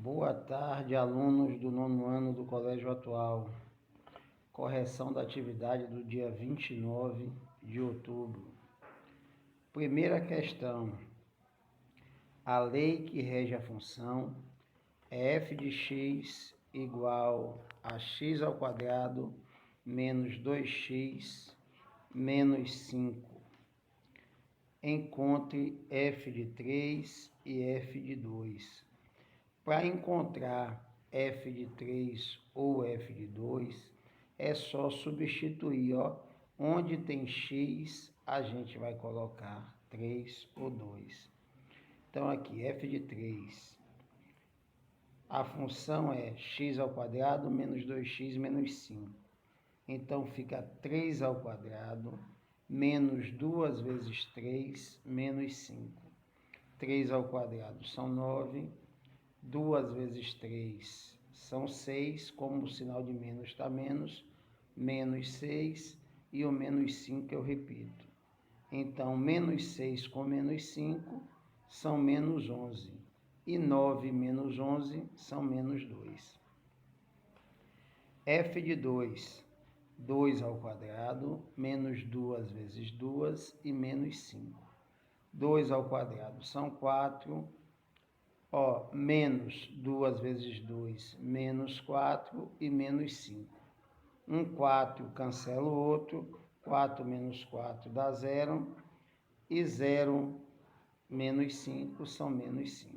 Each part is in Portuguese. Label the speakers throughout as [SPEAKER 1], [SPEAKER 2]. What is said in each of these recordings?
[SPEAKER 1] Boa tarde, alunos do nono ano do Colégio Atual. Correção da atividade do dia 29 de outubro. Primeira questão. A lei que rege a função é f de x igual a x ao quadrado menos 2x menos 5. Encontre f de 3 e f de 2. Para encontrar f de 3 ou f de 2, é só substituir, onde tem x, a gente vai colocar 3 ou 2. Então, aqui, f de 3, a função é x ao quadrado menos 2x menos 5. Então, fica 3 ao quadrado menos 2 vezes 3 menos 5. 3 ao quadrado são 9. 2 vezes 3 são 6, como o sinal de menos está menos 6, e o menos 5 eu repito. Então, menos 6 com menos 5 são menos 11, e 9 menos 11 são menos 2. f de 2, 2 ao quadrado, menos 2 vezes 2 e menos 5. 2 ao quadrado são 4, menos 2 vezes 2, menos 4 e menos 5. 4 cancela o outro, 4 menos 4 dá 0, e 0 menos 5 são menos 5.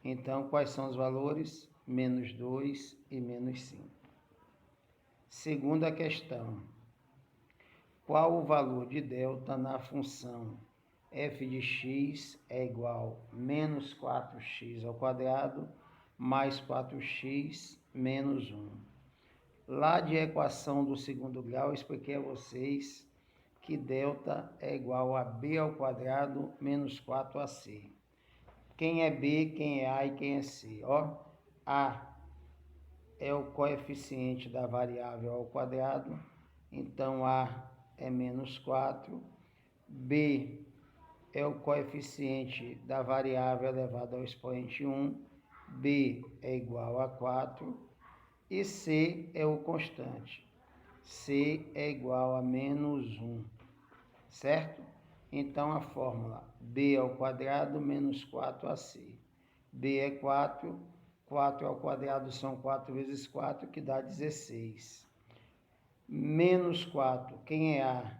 [SPEAKER 1] Então, quais são os valores? Menos 2 e menos 5. Segunda questão. Qual o valor de delta na função f de x é igual a menos 4x ao quadrado mais 4x menos 1. Lá de equação do segundo grau, eu expliquei a vocês que delta é igual a b ao quadrado menos 4ac. Quem é b, quem é a e quem é c? A é o coeficiente da variável ao quadrado, então a é menos 4. B é o coeficiente da variável elevado ao expoente 1, b é igual a 4, e c é o constante, c é igual a menos 1, certo? Então, a fórmula b ao quadrado menos 4ac. b é 4, 4 ao quadrado são 4 vezes 4, que dá 16. Menos 4, quem é a?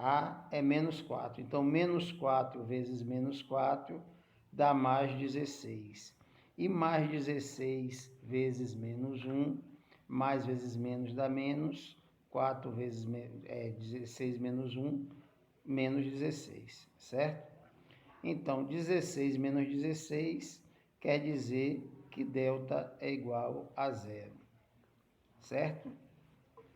[SPEAKER 1] A é menos 4. Então, menos 4 vezes menos 4 dá mais 16. E mais 16 vezes menos 1, mais vezes menos dá menos. 4 vezes 16 menos 1, menos 16, certo? Então, 16 menos 16 quer dizer que delta é igual a 0, certo?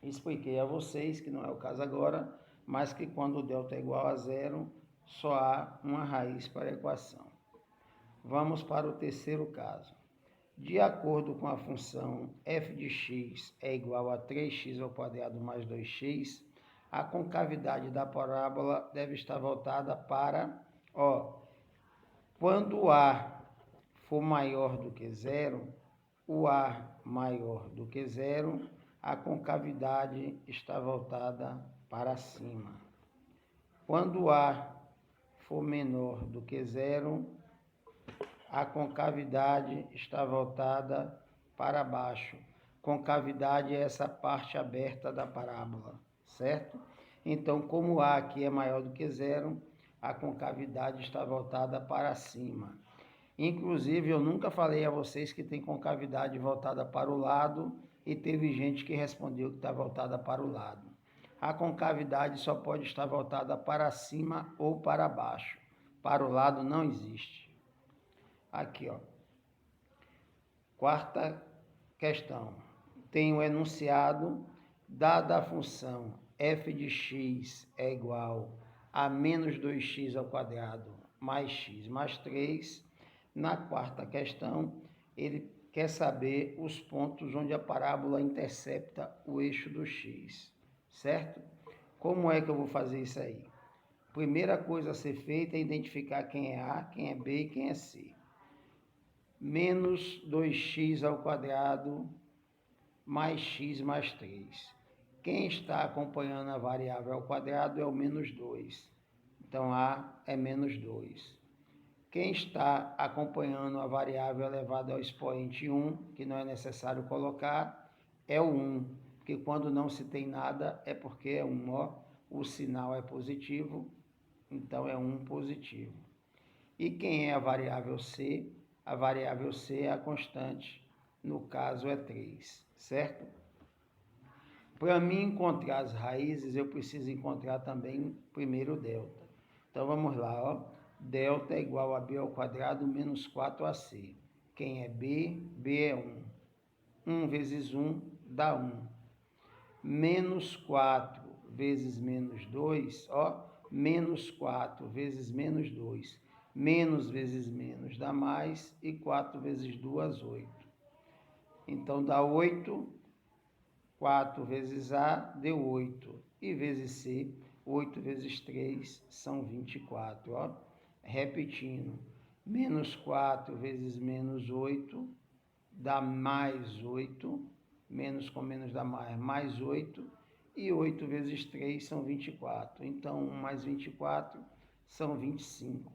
[SPEAKER 1] Expliquei a vocês, que não é o caso agora, mas que quando o delta é igual a 0, só há uma raiz para a equação. Vamos para o terceiro caso. De acordo com a função f de x é igual a 3x ao quadrado mais 2x, a concavidade da parábola deve estar voltada para, quando a for maior do que 0, o a maior do que 0, a concavidade está voltada para cima. Quando A for menor do que 0, a concavidade está voltada para baixo. Concavidade é essa parte aberta da parábola, certo? Então, como A aqui é maior do que 0, a concavidade está voltada para cima. Inclusive, eu nunca falei a vocês que tem concavidade voltada para o lado, e teve gente que respondeu que está voltada para o lado. A concavidade só pode estar voltada para cima ou para baixo. Para o lado não existe. Aqui, Quarta questão. Tem o enunciado, dada a função f de x é igual a menos 2x ao quadrado mais x mais 3. Na quarta questão, ele quer saber os pontos onde a parábola intercepta o eixo do x, certo? Como é que eu vou fazer isso aí? Primeira coisa a ser feita é identificar quem é A, quem é B e quem é C. menos 2x ao quadrado mais x mais 3. Quem está acompanhando a variável ao quadrado é o menos 2. Então, A é menos 2. Quem está acompanhando a variável elevada ao expoente 1, que não é necessário colocar, é o 1. Porque quando não se tem nada, é porque é 1. Ó, o sinal é positivo, então é 1 positivo. E quem é a variável C? A variável C é a constante, no caso é 3, certo? Para mim encontrar as raízes, eu preciso encontrar também primeiro o delta. Então vamos lá, ó. Delta é igual a b ao quadrado menos 4ac. Quem é b? B é 1. 1 vezes 1 dá 1. Menos 4 vezes menos 2, ó. Menos 4 vezes menos 2. Menos vezes menos dá mais, e 4 vezes 2, 8. Então dá 8, 4 vezes A deu 8, e vezes C, 8 vezes 3 são 24. Ó. Repetindo, menos 4 vezes menos 8 dá mais 8, menos com menos dá mais 8, e 8 vezes 3 são 24. Então, 1 mais 24 são 25.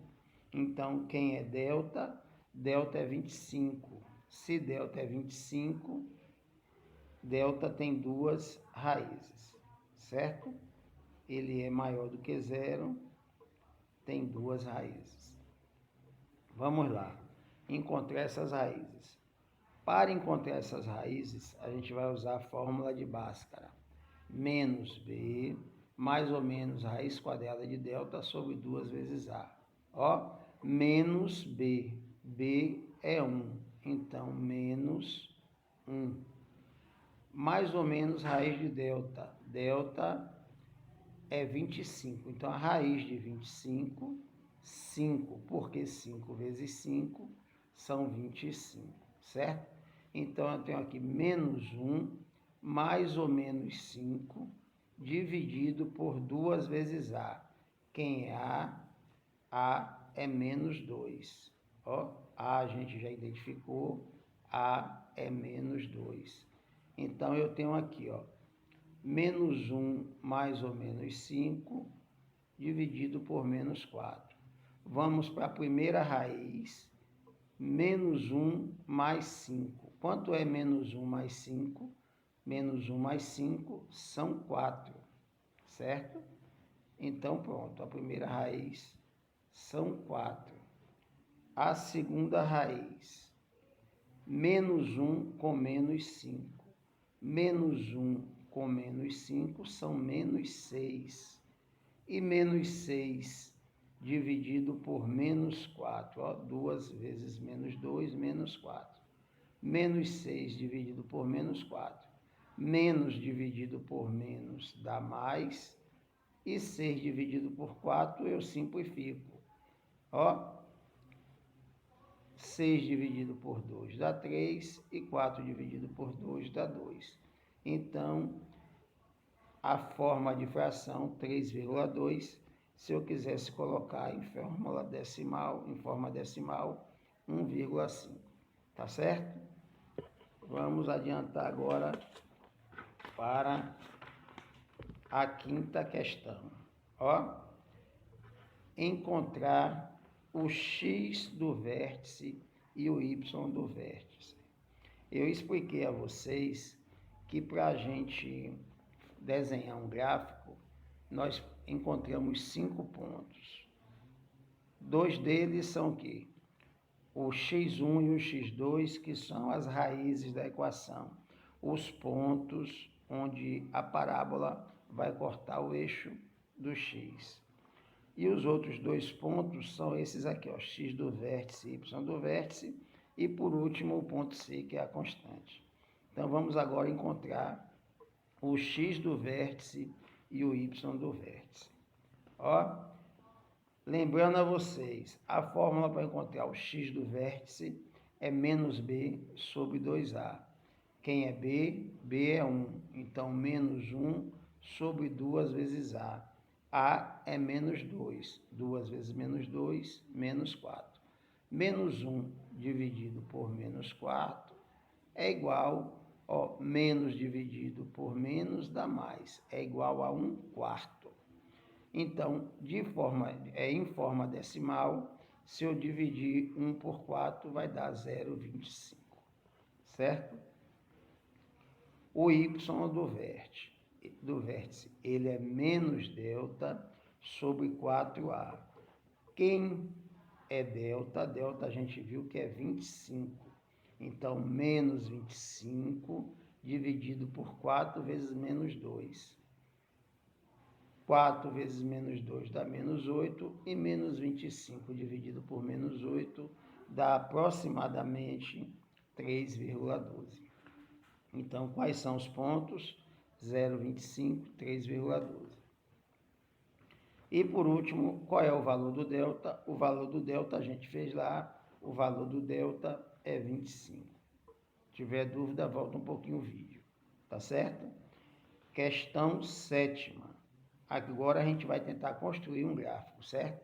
[SPEAKER 1] Então, quem é delta? Delta é 25. Se delta é 25, delta tem duas raízes, certo? Ele é maior do que zero, tem duas raízes. Vamos lá, encontrar essas raízes. Para encontrar essas raízes, a gente vai usar a fórmula de Bhaskara. Menos b, mais ou menos raiz quadrada de delta sobre 2 vezes a. Ó, menos b. B é 1, então menos 1. Mais ou menos raiz de delta. Delta é 25. Então, a raiz de 25, 5, porque 5 vezes 5 são 25, certo? Então, eu tenho aqui menos 1, mais ou menos 5, dividido por 2 vezes A. Quem é A? A é menos 2. Ó, A gente já identificou, A é menos 2. Então, eu tenho aqui, ó, menos 1 mais ou menos 5, dividido por menos 4. Vamos para a primeira raiz, menos 1 mais 5. Quanto é menos 1 mais 5? Menos 1 mais 5 são 4, certo? Então, pronto, a primeira raiz são 4. A segunda raiz, menos 1 com menos 5. Menos 1 com menos 5 são menos 6. E menos 6 dividido por menos 4. Ó, 2 vezes menos 2, menos 4. Menos 6 dividido por menos 4. Menos dividido por menos dá mais. E 6 dividido por 4 eu simplifico. Ó, 6 dividido por 2 dá 3 e 4 dividido por 2 dá 2. Então, a forma de fração 3,2, se eu quisesse colocar em forma decimal, 1,5. Tá certo? Vamos adiantar agora para a quinta questão. Ó, encontrar o x do vértice e o y do vértice. Eu expliquei a vocês que para a gente desenhar um gráfico, nós encontramos 5 pontos. 2 deles são o quê? O x1 e o x2, que são as raízes da equação. Os pontos onde a parábola vai cortar o eixo do x. E os outros 2 pontos são esses aqui, ó, x do vértice e y do vértice. E por último, o ponto C, que é a constante. Então, vamos agora encontrar o x do vértice e o y do vértice. Ó, lembrando a vocês, a fórmula para encontrar o x do vértice é menos b sobre 2a. Quem é b? B é 1. Então, menos 1 sobre 2 vezes a. A é menos 2. 2 vezes menos 2, menos 4. Menos 1 dividido por menos 4 é igual, menos dividido por menos dá mais, é igual a 1/4. Então, em forma decimal, se eu dividir 1 por 4, vai dar 0,25, certo? O y do vértice, ele é menos delta sobre 4a. Quem é delta? Delta a gente viu que é 25. Então, menos 25 dividido por 4 vezes menos 2. 4 vezes menos 2 dá menos 8, e menos 25 dividido por menos 8 dá aproximadamente 3,12. Então, quais são os pontos? 0,25, 3,12. E por último, qual é o valor do delta? O valor do delta a gente fez lá, o valor do delta é 25. Se tiver dúvida, volta um pouquinho o vídeo, tá certo? Questão 7ª. Agora a gente vai tentar construir um gráfico, certo?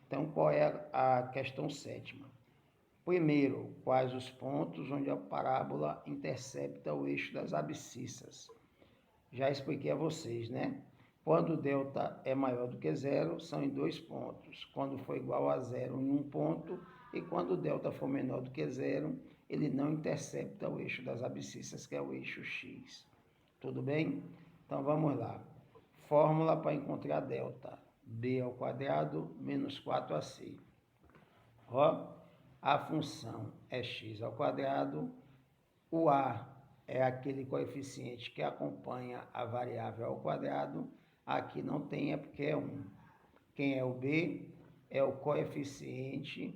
[SPEAKER 1] Então, qual é a questão 7ª? Primeiro, quais os pontos onde a parábola intercepta o eixo das abscissas? Já expliquei a vocês, né? Quando delta é maior do que zero, são em 2 pontos. Quando for igual a zero, em 1 ponto. E quando delta for menor do que zero, ele não intercepta o eixo das abscissas, que é o eixo x. Tudo bem? Então, vamos lá. Fórmula para encontrar delta. b² menos 4ac. A função é x². O a é aquele coeficiente que acompanha a variável ao quadrado. Aqui não tem, é porque é 1. Quem é o b? É o coeficiente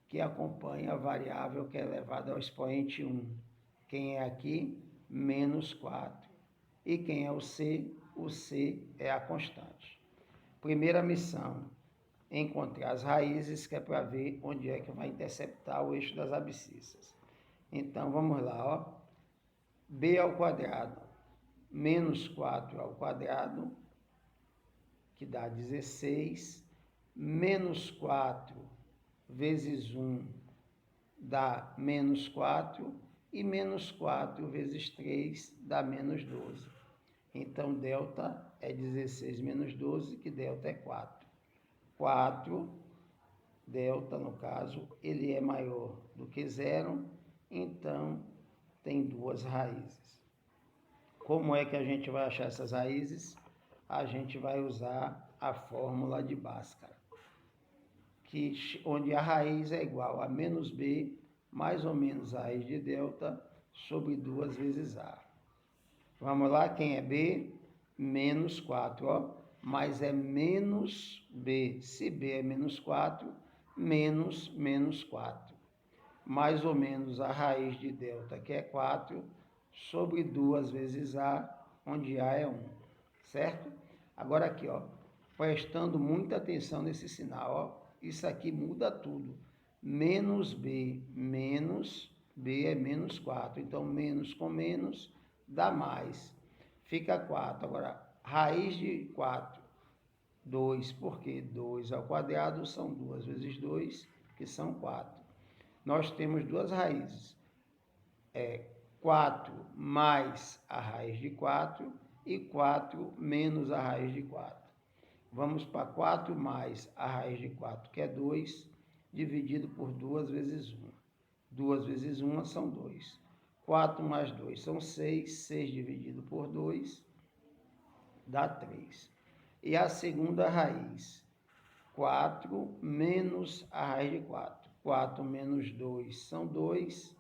[SPEAKER 1] que acompanha a variável que é elevada ao expoente 1. Quem é aqui? Menos 4. E quem é o c? O c é a constante. Primeira missão, encontrar as raízes, que é para ver onde é que vai interceptar o eixo das abscissas. Então, vamos lá, b² menos 4², que dá 16, menos 4 vezes 1 dá menos 4, e menos 4 vezes 3 dá menos 12. Então, delta é 16 menos 12, que delta é 4. 4, delta, no caso, ele é maior do que zero, então tem 2 raízes. Como é que a gente vai achar essas raízes? A gente vai usar a fórmula de Bhaskara, onde a raiz é igual a menos b, mais ou menos a raiz de delta, sobre 2 vezes a. Vamos lá, quem é b? Menos 4, mas é menos b. Se b é menos 4, menos 4. Mais ou menos a raiz de delta, que é 4, sobre 2 vezes a, onde a é 1, certo? Agora aqui, prestando muita atenção nesse sinal, isso aqui muda tudo. Menos b é menos 4, então menos com menos dá mais, fica 4. Agora, raiz de 4, 2, porque 2² são 2 vezes 2, que são 4. Nós temos 2 raízes, 4 mais a raiz de 4 e 4 menos a raiz de 4. Vamos para 4 mais a raiz de 4, que é 2, dividido por 2 vezes 1. 2 vezes 1 são 2. 4 mais 2 são 6. 6 dividido por 2 dá 3. E a segunda raiz, 4 menos a raiz de 4. 4 menos 2 são 2,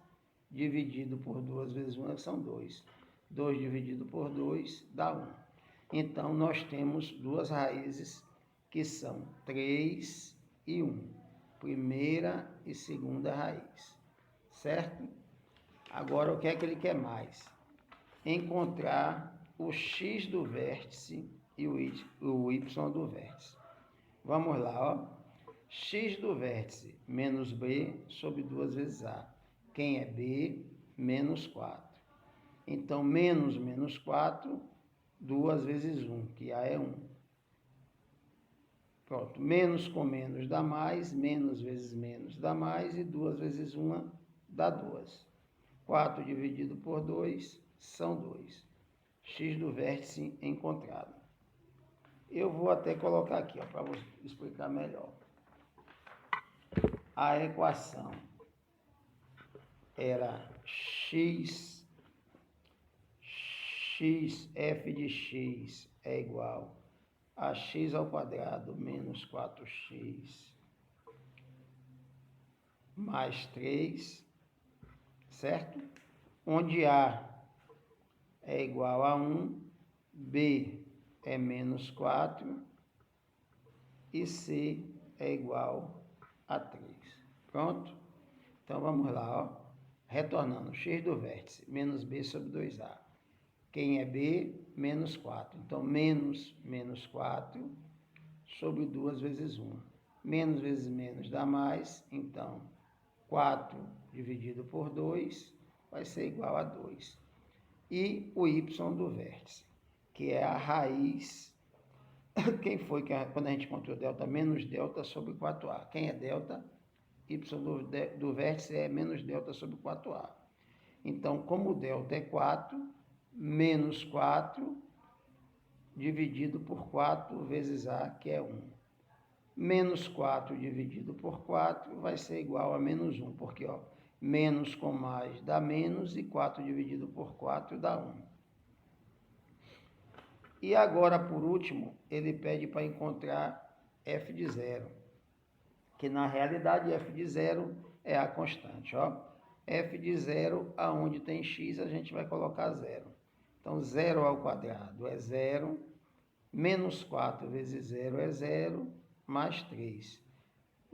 [SPEAKER 1] dividido por 2 vezes 1 são 2. 2 dividido por 2 dá 1. Então, nós temos 2 raízes que são 3 e 1. Primeira e segunda raiz, certo? Agora, o que é que ele quer mais? Encontrar o x do vértice e o y do vértice. Vamos lá, x do vértice, menos b sobre 2 vezes a. Quem é b? Menos 4. Então, menos 4, 2 vezes 1, que a é 1. Pronto, menos com menos dá mais, menos vezes menos dá mais, e 2 vezes 1 dá 2. 4 dividido por 2 são 2. X do vértice encontrado. Eu vou até colocar aqui, para explicar melhor. A equação era f de x é igual a x ao quadrado menos 4x mais 3, certo? Onde A é igual a 1, B é menos 4 e C é igual a 3. Pronto? Então, vamos lá, ó. Retornando, x do vértice, menos B sobre 2A. Quem é B? Menos 4. Então, menos 4 sobre 2 vezes 1. Menos vezes menos dá mais, então 4 dividido por 2 vai ser igual a 2. E o y do vértice, que é a raiz. Quem foi que quando a gente encontrou delta? Menos delta sobre 4a. Quem é delta? Y do vértice é menos delta sobre 4a. Então, como o delta é 4, menos 4 dividido por 4 vezes a, que é 1. Menos 4 dividido por 4 vai ser igual a menos 1, porque ó, menos com mais dá menos e 4 dividido por 4 dá 1. E agora, por último, ele pede para encontrar f de 0, que na realidade f de 0 é a constante. Ó. F de 0, aonde tem x, a gente vai colocar 0. Então, 0 ao quadrado é 0, menos 4 vezes 0 é 0, mais 3.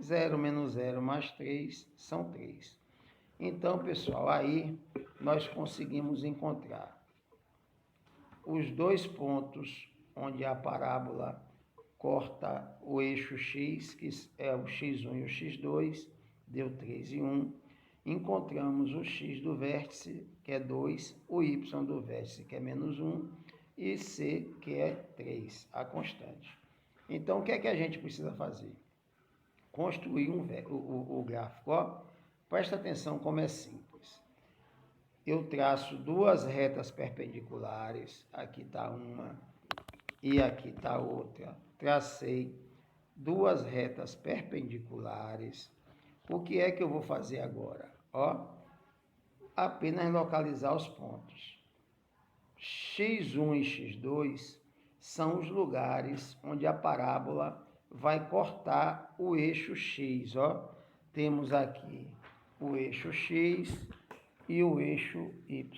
[SPEAKER 1] 0 menos 0 mais 3 são 3. Então, pessoal, aí nós conseguimos encontrar os dois pontos onde a parábola corta o eixo x, que é o x1 e o x2, deu 3 e 1. Encontramos o x do vértice, que é 2, o y do vértice, que é menos 1, e c, que é 3, a constante. Então, o que é que a gente precisa fazer? Construir o gráfico. Ó, presta atenção como é simples. Eu traço duas retas perpendiculares, aqui está uma e aqui está outra. Tracei duas retas perpendiculares. O que é que eu vou fazer agora? Ó, apenas localizar os pontos. x1 e x2 são os lugares onde a parábola vai cortar o eixo x. Ó. Temos aqui o eixo x e o eixo y.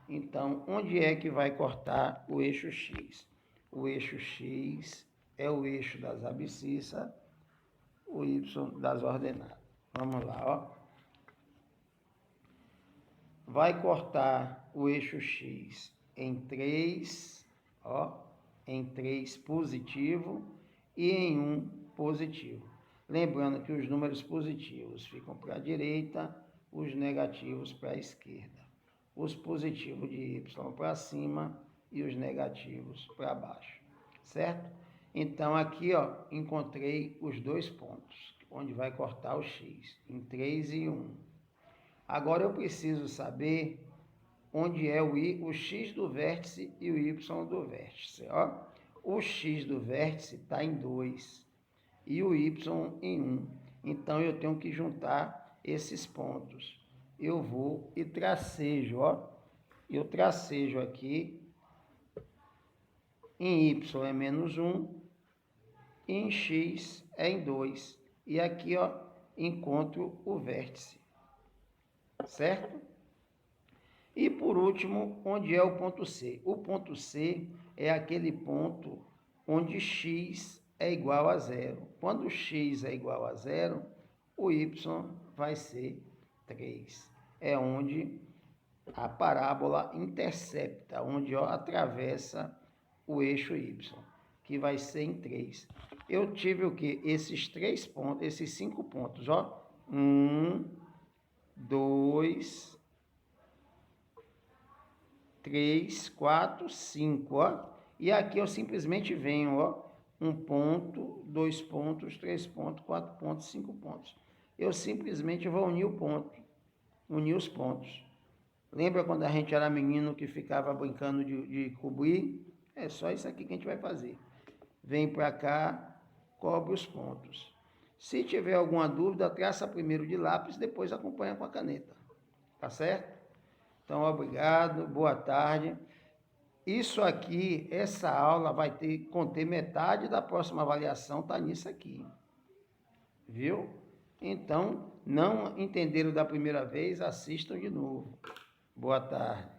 [SPEAKER 1] Então, onde é que vai cortar o eixo x? O eixo x é o eixo das abscissas, o y das ordenadas. Vamos lá, ó. Vai cortar o eixo x em 3, ó, em 3 positivo e em 1 positivo. Lembrando que os números positivos ficam para a direita, os negativos para a esquerda. Os positivos de y para cima e os negativos para baixo, certo? Então, aqui, ó, encontrei os dois pontos, onde vai cortar o x, em 3 e 1. Agora, eu preciso saber onde é o x do vértice e o y do vértice. Ó. O x do vértice está em 2 e o y em 1. Então, eu tenho que juntar esses pontos. Eu vou e tracejo, ó. Eu tracejo aqui, em y é menos 1, e em x é em 2. E aqui, ó, encontro o vértice, certo? E por último, onde é o ponto C? O ponto C é aquele ponto onde x é igual a 0. Quando x é igual a 0, o y vai ser 3. É onde a parábola intercepta, onde ó, atravessa o eixo y, que vai ser em 3. Eu tive o quê? Esses 3 pontos, esses 5 pontos, ó. 1, 2, 3, 4, 5, ó. E aqui eu simplesmente venho, ó, 1 ponto, 2 pontos, 3 pontos, 4 pontos, 5 pontos. Eu simplesmente vou unir os pontos. Lembra quando a gente era menino que ficava brincando de cobrir? É só isso aqui que a gente vai fazer. Vem para cá, cobre os pontos. Se tiver alguma dúvida, traça primeiro de lápis, depois acompanha com a caneta. Tá certo? Então, obrigado, boa tarde. Isso aqui, essa aula vai conter metade da próxima avaliação, tá nisso aqui. Viu? Então, não entenderam da primeira vez, assistam de novo. Boa tarde.